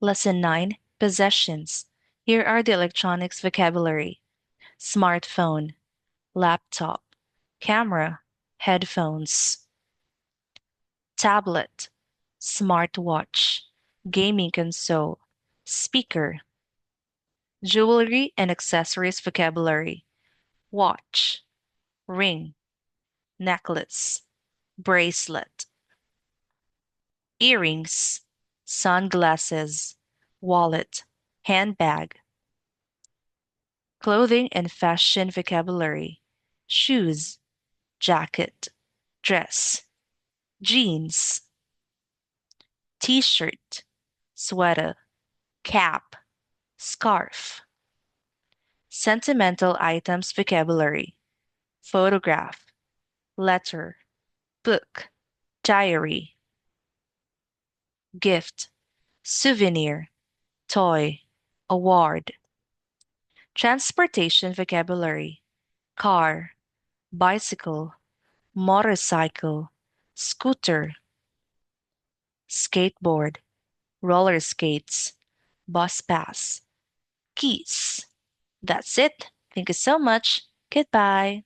Lesson 9 Possessions. Here are the electronics vocabulary: smartphone, laptop, camera, headphones, tablet, smartwatch, gaming console, speaker, jewelry and accessories vocabulary: watch, ring, necklace, bracelet, earrings, sunglasses, wallet, handbag, clothing and fashion vocabulary: shoes, jacket, dress, jeans, t-shirt, sweater, cap, scarf. Sentimental items vocabulary: photograph, letter, book, diary, gift, souvenir, toy, award. Transportation vocabulary: car, bicycle, motorcycle, scooter, skateboard, roller skates, bus pass, keys. That's it. Thank you so much. Goodbye.